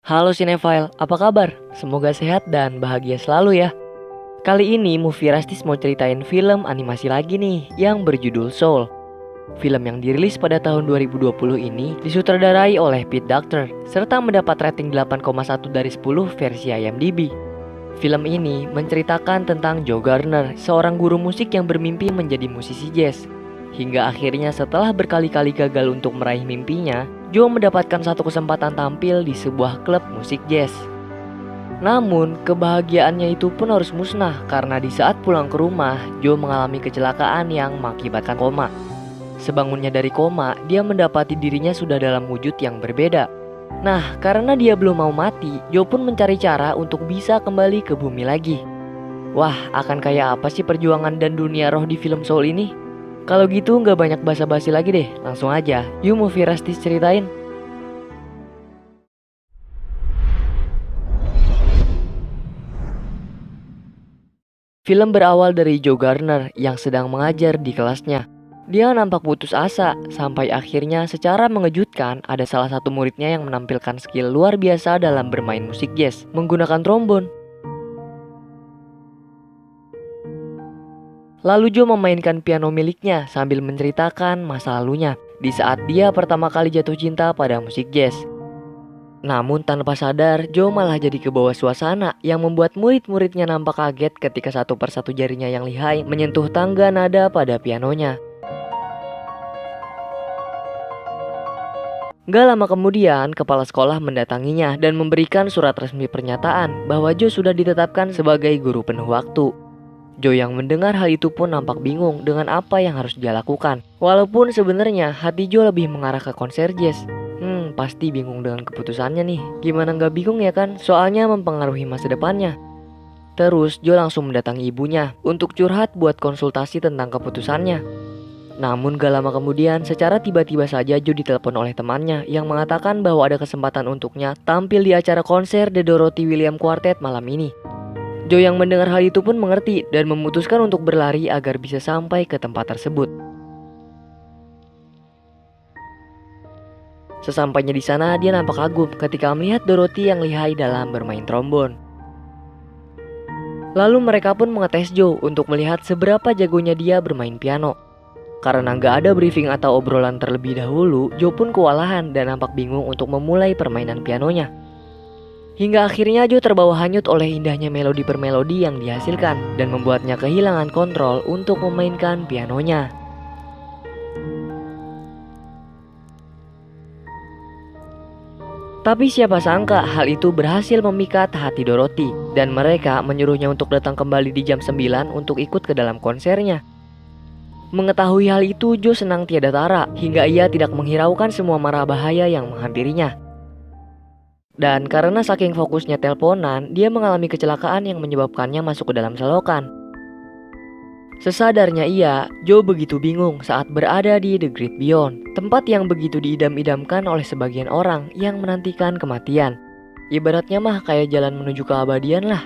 Halo Cinefile, apa kabar? Semoga sehat dan bahagia selalu ya. Kali ini Movie Rastis mau ceritain film animasi lagi nih yang berjudul Soul. Film yang dirilis pada tahun 2020 ini disutradarai oleh Pete Docter serta mendapat rating 8,1 dari 10 versi IMDb. Film ini menceritakan tentang Joe Garner, seorang guru musik yang bermimpi menjadi musisi jazz. Hingga akhirnya setelah berkali-kali gagal untuk meraih mimpinya, Joe mendapatkan satu kesempatan tampil di sebuah klub musik jazz. Namun, kebahagiaannya itu pun harus musnah karena di saat pulang ke rumah, Joe mengalami kecelakaan yang mengakibatkan koma. Sebangunnya dari koma, dia mendapati dirinya sudah dalam wujud yang berbeda. Nah, karena dia belum mau mati, Joe pun mencari cara untuk bisa kembali ke bumi lagi. Wah, akan kayak apa sih perjuangan dan dunia roh di film Soul ini? Kalau gitu nggak banyak basa-basi lagi deh, langsung aja. Yuk Movie Rastis ceritain. Film berawal dari Joe Garner yang sedang mengajar di kelasnya. Dia nampak putus asa, sampai akhirnya secara mengejutkan ada salah satu muridnya yang menampilkan skill luar biasa dalam bermain musik jazz menggunakan trombon. Lalu Joe memainkan piano miliknya sambil menceritakan masa lalunya di saat dia pertama kali jatuh cinta pada musik jazz. Namun tanpa sadar, Joe malah jadi kebawa suasana yang membuat murid-muridnya nampak kaget ketika satu persatu jarinya yang lihai menyentuh tangga nada pada pianonya. Gak lama kemudian, kepala sekolah mendatanginya dan memberikan surat resmi pernyataan bahwa Joe sudah ditetapkan sebagai guru penuh waktu. Joe yang mendengar hal itu pun nampak bingung dengan apa yang harus dia lakukan. Walaupun sebenarnya hati Joe lebih mengarah ke konser jazz. Pasti bingung dengan keputusannya nih. Gimana nggak bingung ya kan? Soalnya mempengaruhi masa depannya. Terus Joe langsung mendatangi ibunya untuk curhat buat konsultasi tentang keputusannya. Namun gak lama kemudian, secara tiba-tiba saja Joe ditelepon oleh temannya yang mengatakan bahwa ada kesempatan untuknya tampil di acara konser The Dorothy Williams Quartet malam ini. Joe yang mendengar hal itu pun mengerti dan memutuskan untuk berlari agar bisa sampai ke tempat tersebut. Sesampainya di sana, dia nampak kagum ketika melihat Dorothy yang lihai dalam bermain trombon. Lalu mereka pun mengetes Joe untuk melihat seberapa jagonya dia bermain piano. Karena gak ada briefing atau obrolan terlebih dahulu, Joe pun kewalahan dan nampak bingung untuk memulai permainan pianonya. Hingga akhirnya Joe terbawa hanyut oleh indahnya melodi per melodi yang dihasilkan dan membuatnya kehilangan kontrol untuk memainkan pianonya. Tapi siapa sangka hal itu berhasil memikat hati Dorothy dan mereka menyuruhnya untuk datang kembali di jam 9 untuk ikut ke dalam konsernya. Mengetahui hal itu, Joe senang tiada tara hingga ia tidak menghiraukan semua mara bahaya yang menghampirinya. Dan karena saking fokusnya teleponan, dia mengalami kecelakaan yang menyebabkannya masuk ke dalam selokan. Sesadarnya ia, Joe begitu bingung saat berada di The Great Beyond, tempat yang begitu diidam-idamkan oleh sebagian orang yang menantikan kematian. Ibaratnya mah kayak jalan menuju keabadian lah.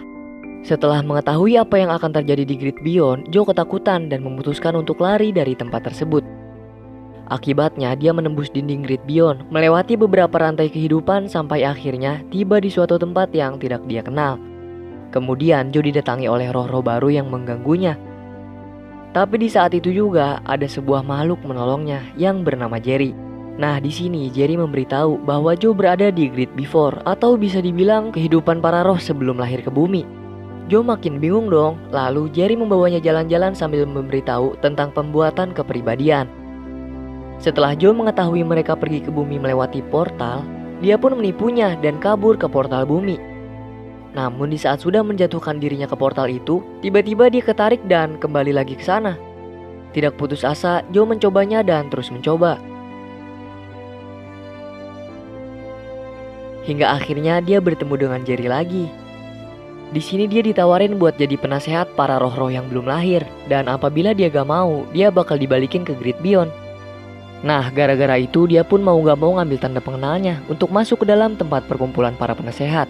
Setelah mengetahui apa yang akan terjadi di Great Beyond, Joe ketakutan dan memutuskan untuk lari dari tempat tersebut. Akibatnya dia menembus dinding Great Beyond, melewati beberapa rantai kehidupan sampai akhirnya tiba di suatu tempat yang tidak dia kenal. Kemudian Joe didatangi oleh roh-roh baru yang mengganggunya. Tapi di saat itu juga ada sebuah makhluk menolongnya yang bernama Jerry. Nah, di sini Jerry memberitahu bahwa Joe berada di Great Before atau bisa dibilang kehidupan para roh sebelum lahir ke bumi. Joe makin bingung dong. Lalu Jerry membawanya jalan-jalan sambil memberitahu tentang pembuatan kepribadian. Setelah Joe mengetahui mereka pergi ke bumi melewati portal, dia pun menipunya dan kabur ke portal bumi. Namun di saat sudah menjatuhkan dirinya ke portal itu, tiba-tiba dia ketarik dan kembali lagi ke sana. Tidak putus asa, Joe mencobanya dan terus mencoba. Hingga akhirnya dia bertemu dengan Jerry lagi. Di sini dia ditawarin buat jadi penasehat para roh-roh yang belum lahir, dan apabila dia gak mau, dia bakal dibalikin ke Great Beyond. Nah, gara-gara itu dia pun mau gak mau ngambil tanda pengenalnya untuk masuk ke dalam tempat perkumpulan para penasehat.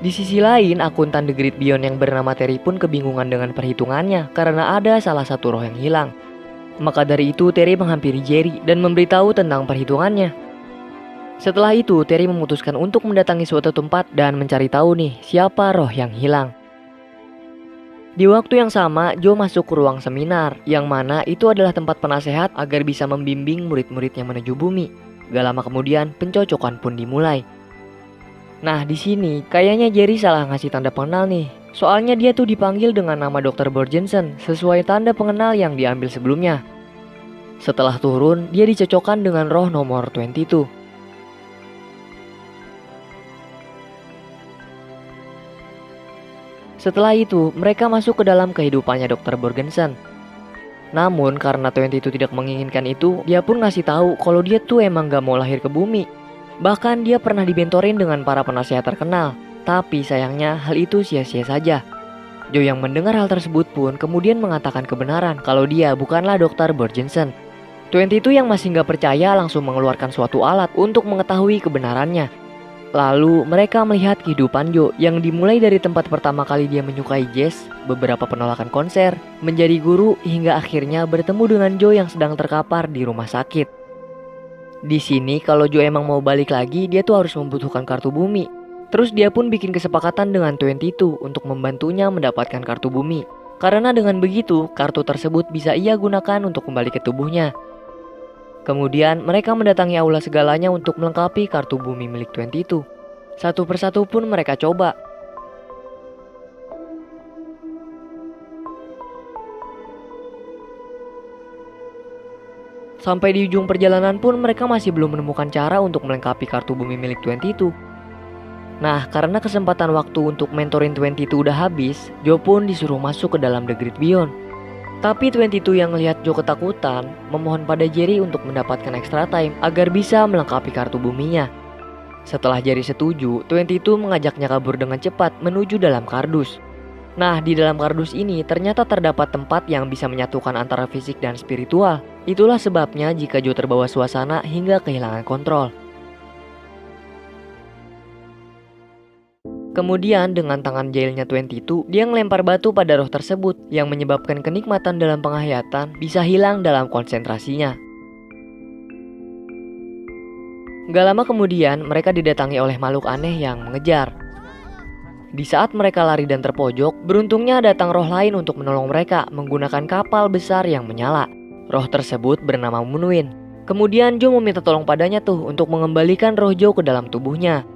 Di sisi lain, akuntan The Great Beyond yang bernama Terry pun kebingungan dengan perhitungannya karena ada salah satu roh yang hilang. Maka dari itu Terry menghampiri Jerry dan memberitahu tentang perhitungannya. Setelah itu, Terry memutuskan untuk mendatangi suatu tempat dan mencari tahu nih siapa roh yang hilang. Di waktu yang sama, Joe masuk ke ruang seminar, yang mana itu adalah tempat penasehat agar bisa membimbing murid-muridnya menuju bumi. Gak lama kemudian, pencocokan pun dimulai. Nah, di sini kayaknya Jerry salah ngasih tanda pengenal nih. Soalnya dia tuh dipanggil dengan nama Dr. Borgensen sesuai tanda pengenal yang diambil sebelumnya. Setelah turun, dia dicocokkan dengan roh nomor 22. Setelah itu, mereka masuk ke dalam kehidupannya Dr. Borgensen. Namun, karena 22 tidak menginginkan itu, dia pun ngasih tahu kalau dia tuh emang gak mau lahir ke bumi. Bahkan dia pernah dibentorin dengan para penasehat terkenal. Tapi sayangnya hal itu sia-sia saja. Joe yang mendengar hal tersebut pun kemudian mengatakan kebenaran kalau dia bukanlah Dr. Borgensen. 22 yang masih gak percaya langsung mengeluarkan suatu alat untuk mengetahui kebenarannya. Lalu mereka melihat kehidupan Joe yang dimulai dari tempat pertama kali dia menyukai jazz, beberapa penolakan konser, menjadi guru, hingga akhirnya bertemu dengan Joe yang sedang terkapar di rumah sakit. Di sini kalau Joe emang mau balik lagi, dia tuh harus membutuhkan kartu bumi. Terus dia pun bikin kesepakatan dengan 22 untuk membantunya mendapatkan kartu bumi. Karena dengan begitu, kartu tersebut bisa ia gunakan untuk kembali ke tubuhnya. Kemudian mereka mendatangi aula segalanya untuk melengkapi kartu bumi milik 22. Satu persatu pun mereka coba. Sampai di ujung perjalanan pun mereka masih belum menemukan cara untuk melengkapi kartu bumi milik 22. Nah, karena kesempatan waktu untuk mentorin 22 udah habis, Joe pun disuruh masuk ke dalam The Great Beyond. Tapi 22 yang melihat Joe ketakutan, memohon pada Jerry untuk mendapatkan extra time agar bisa melengkapi kartu buminya. Setelah Jerry setuju, 22 mengajaknya kabur dengan cepat menuju dalam kardus. Nah, di dalam kardus ini ternyata terdapat tempat yang bisa menyatukan antara fisik dan spiritual. Itulah sebabnya jika Joe terbawa suasana hingga kehilangan kontrol. Kemudian dengan tangan jahilnya 22, dia ngelempar batu pada roh tersebut yang menyebabkan kenikmatan dalam penghayatan bisa hilang dalam konsentrasinya. Gak lama kemudian mereka didatangi oleh makhluk aneh yang mengejar. Di saat mereka lari dan terpojok, beruntungnya datang roh lain untuk menolong mereka menggunakan kapal besar yang menyala. Roh tersebut bernama Moonwind. Kemudian Joe meminta tolong padanya tuh untuk mengembalikan roh Joe ke dalam tubuhnya.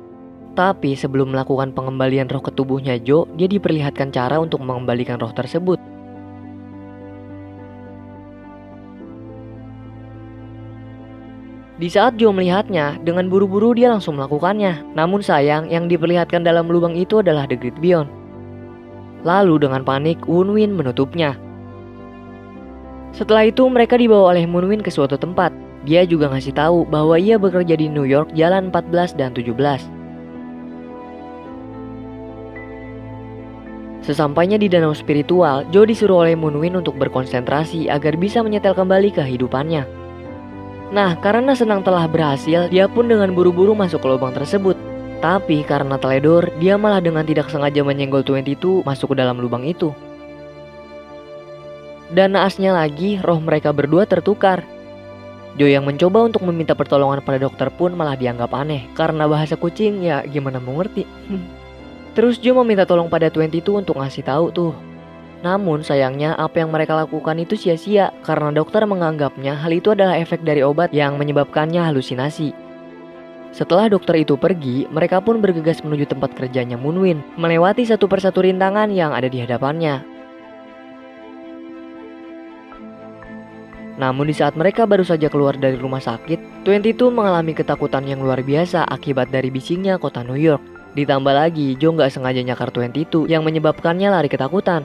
Tapi sebelum melakukan pengembalian roh ke tubuhnya Joe, dia diperlihatkan cara untuk mengembalikan roh tersebut. Di saat Joe melihatnya, dengan buru-buru dia langsung melakukannya. Namun sayang, yang diperlihatkan dalam lubang itu adalah The Great Beyond. Lalu dengan panik, Moonwind menutupnya. Setelah itu mereka dibawa oleh Moonwind ke suatu tempat. Dia juga ngasih tahu bahwa ia bekerja di New York Jalan 14 dan 17. Sesampainya di danau spiritual, Joe disuruh oleh Moonwind untuk berkonsentrasi agar bisa menyetel kembali kehidupannya. Nah, karena senang telah berhasil, dia pun dengan buru-buru masuk ke lubang tersebut. Tapi karena teledor, dia malah dengan tidak sengaja menyenggol 22 masuk ke dalam lubang itu. Dan naasnya lagi, roh mereka berdua tertukar. Joe yang mencoba untuk meminta pertolongan pada dokter pun malah dianggap aneh. Karena bahasa kucing, ya gimana mau ngerti. Terus Joe meminta tolong pada 22 untuk ngasih tahu tuh. Namun sayangnya apa yang mereka lakukan itu sia-sia karena dokter menganggapnya hal itu adalah efek dari obat yang menyebabkannya halusinasi. Setelah dokter itu pergi, mereka pun bergegas menuju tempat kerjanya Moonwind, melewati satu persatu rintangan yang ada di hadapannya. Namun di saat mereka baru saja keluar dari rumah sakit, 22 mengalami ketakutan yang luar biasa akibat dari bisingnya kota New York. Ditambah lagi, Joe nggak sengaja nyakar 22 yang menyebabkannya lari ketakutan.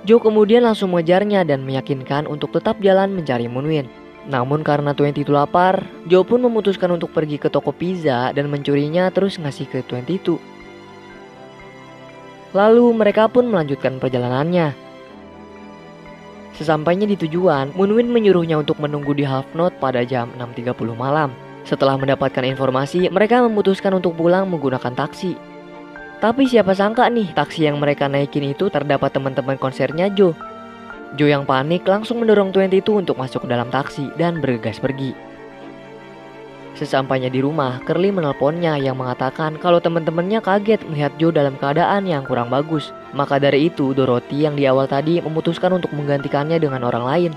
Joe kemudian langsung mengejarnya dan meyakinkan untuk tetap jalan mencari Moonwind. Namun karena 22 lapar, Joe pun memutuskan untuk pergi ke toko pizza dan mencurinya terus ngasih ke 22. Lalu mereka pun melanjutkan perjalanannya. Sesampainya di tujuan, Moonwind menyuruhnya untuk menunggu di Half Note pada jam 6.30 malam. Setelah mendapatkan informasi, mereka memutuskan untuk pulang menggunakan taksi. Tapi siapa sangka nih, taksi yang mereka naikin itu terdapat teman-teman konsernya Joe. Joe yang panik langsung mendorong 22 untuk masuk ke dalam taksi dan bergegas pergi. Sesampainya di rumah, Curly menelponnya yang mengatakan kalau teman-temannya kaget melihat Joe dalam keadaan yang kurang bagus. Maka dari itu, Dorothy yang di awal tadi memutuskan untuk menggantikannya dengan orang lain.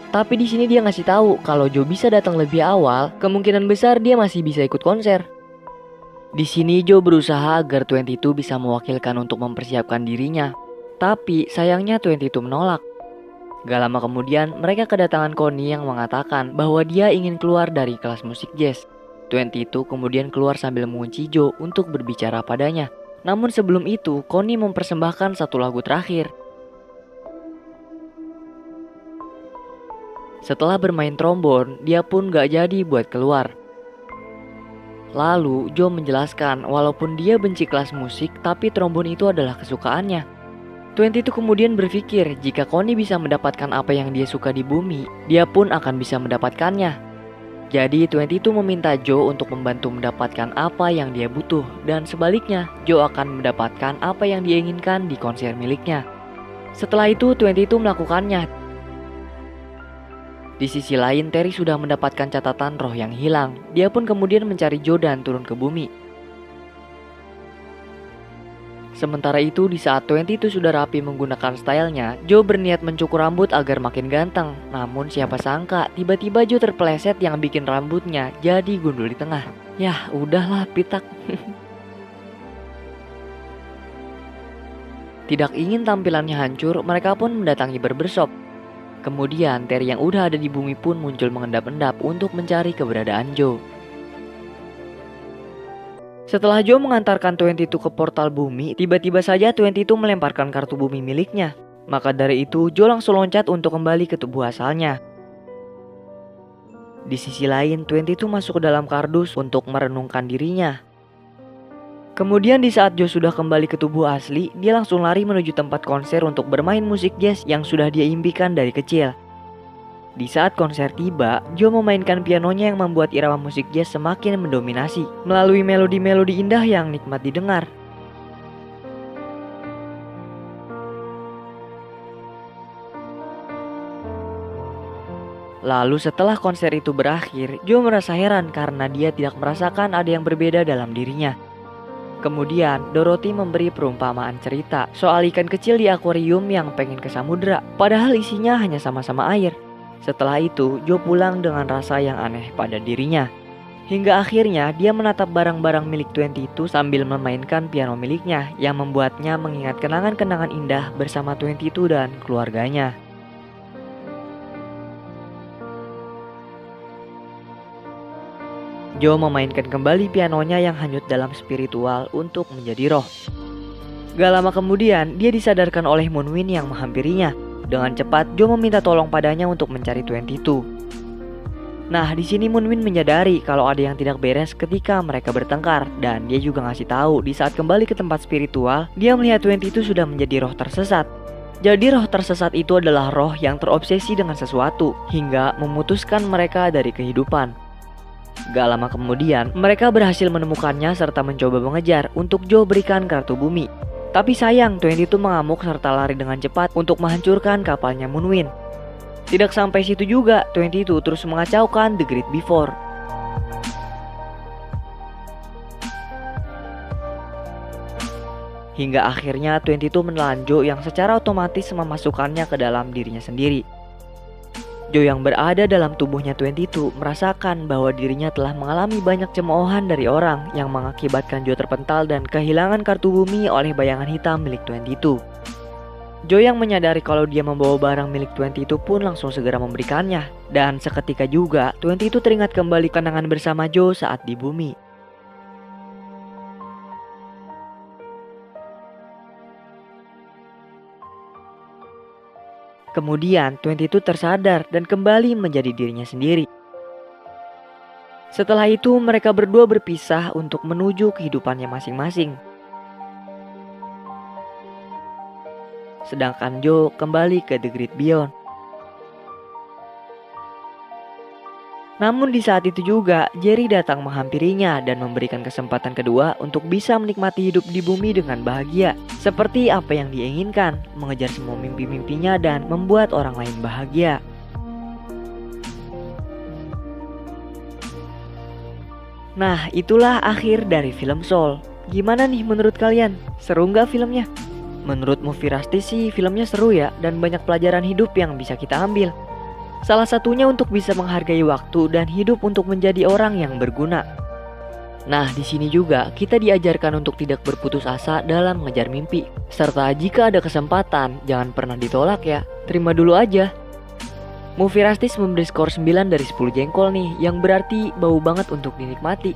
Tapi di sini dia ngasih tahu kalau Joe bisa datang lebih awal, kemungkinan besar dia masih bisa ikut konser. Di sini Joe berusaha agar 22 bisa mewakilkan untuk mempersiapkan dirinya. Tapi sayangnya 22 menolak. Gak lama kemudian mereka kedatangan Connie yang mengatakan bahwa dia ingin keluar dari kelas musik jazz. 22 kemudian keluar sambil mengunci Joe untuk berbicara padanya. Namun sebelum itu Connie mempersembahkan satu lagu terakhir. Setelah bermain trombon, dia pun gak jadi buat keluar. Lalu Joe menjelaskan walaupun dia benci kelas musik, tapi trombon itu adalah kesukaannya. 22 kemudian berpikir jika Connie bisa mendapatkan apa yang dia suka di bumi, dia pun akan bisa mendapatkannya. Jadi 22 meminta Joe untuk membantu mendapatkan apa yang dia butuh, dan sebaliknya Joe akan mendapatkan apa yang dia inginkan di konser miliknya. Setelah itu 22 melakukannya. Di sisi lain, Terry sudah mendapatkan catatan roh yang hilang. Dia pun kemudian mencari Joe dan turun ke bumi. Sementara itu, di saat 22 sudah rapi menggunakan stylenya, Joe berniat mencukur rambut agar makin ganteng. Namun siapa sangka, tiba-tiba Joe terpeleset yang bikin rambutnya jadi gundul di tengah. Yah, udahlah pitak. Tidak ingin tampilannya hancur, mereka pun mendatangi barbershop. Kemudian Terry yang udah ada di bumi pun muncul mengendap-endap untuk mencari keberadaan Joe. Setelah Joe mengantarkan 22 ke portal bumi, tiba-tiba saja 22 melemparkan kartu bumi miliknya. Maka dari itu Joe langsung loncat untuk kembali ke tubuh asalnya. Di sisi lain 22 masuk ke dalam kardus untuk merenungkan dirinya. Kemudian di saat Joe sudah kembali ke tubuh asli, dia langsung lari menuju tempat konser untuk bermain musik jazz yang sudah dia impikan dari kecil. Di saat konser tiba, Joe memainkan pianonya yang membuat irama musik jazz semakin mendominasi melalui melodi-melodi indah yang nikmat didengar. Lalu setelah konser itu berakhir, Joe merasa heran karena dia tidak merasakan ada yang berbeda dalam dirinya. Kemudian Dorothy memberi perumpamaan cerita soal ikan kecil di akuarium yang pengen ke samudera, padahal isinya hanya sama-sama air. Setelah itu, Joe pulang dengan rasa yang aneh pada dirinya. Hingga akhirnya dia menatap barang-barang milik 22 sambil memainkan piano miliknya yang membuatnya mengingat kenangan-kenangan indah bersama 22 dan keluarganya. Joe memainkan kembali pianonya yang hanyut dalam spiritual untuk menjadi roh. Gak lama kemudian, dia disadarkan oleh Moonwind yang menghampirinya. Dengan cepat, Joe meminta tolong padanya untuk mencari 22. Nah, di sini Moonwind menyadari kalau ada yang tidak beres ketika mereka bertengkar, dan dia juga ngasih tahu di saat kembali ke tempat spiritual, dia melihat 22 sudah menjadi roh tersesat. Jadi roh tersesat itu adalah roh yang terobsesi dengan sesuatu hingga memutuskan mereka dari kehidupan. Gak lama kemudian, mereka berhasil menemukannya serta mencoba mengejar untuk Joe berikan kartu bumi. Tapi sayang, 22 mengamuk serta lari dengan cepat untuk menghancurkan kapalnya Moonwind. Tidak sampai situ juga, 22 terus mengacaukan The Great Before. Hingga akhirnya 22 menelan Joe yang secara otomatis memasukkannya ke dalam dirinya sendiri. Joe yang berada dalam tubuhnya 22 merasakan bahwa dirinya telah mengalami banyak cemoohan dari orang yang mengakibatkan Joe terpental dan kehilangan kartu bumi oleh bayangan hitam milik 22. Joe yang menyadari kalau dia membawa barang milik 22 pun langsung segera memberikannya. Dan seketika juga 22 teringat kembali kenangan bersama Joe saat di bumi. Kemudian 22 tersadar dan kembali menjadi dirinya sendiri. Setelah itu mereka berdua berpisah untuk menuju kehidupannya masing-masing. Sedangkan Joe kembali ke The Great Beyond. Namun di saat itu juga Jerry datang menghampirinya dan memberikan kesempatan kedua untuk bisa menikmati hidup di bumi dengan bahagia. Seperti apa yang dia inginkan, mengejar semua mimpi-mimpinya dan membuat orang lain bahagia. Nah, itulah akhir dari film Soul. Gimana nih menurut kalian? Seru nggak filmnya? Menurut Movie Rusty sih filmnya seru ya, dan banyak pelajaran hidup yang bisa kita ambil. Salah satunya untuk bisa menghargai waktu dan hidup untuk menjadi orang yang berguna. Nah, di sini juga kita diajarkan untuk tidak berputus asa dalam mengejar mimpi. Serta jika ada kesempatan, jangan pernah ditolak ya. Terima dulu aja. Movie Rastis memberi skor 9 dari 10 jengkol nih, yang berarti bau banget untuk dinikmati.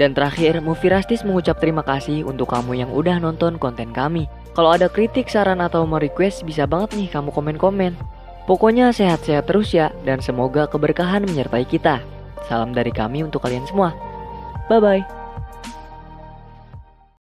Dan terakhir, Movie Rastis mengucap terima kasih untuk kamu yang udah nonton konten kami. Kalau ada kritik, saran, atau mau request, bisa banget nih kamu komen-komen. Pokoknya sehat-sehat terus ya, dan semoga keberkahan menyertai kita. Salam dari kami untuk kalian semua. Bye-bye.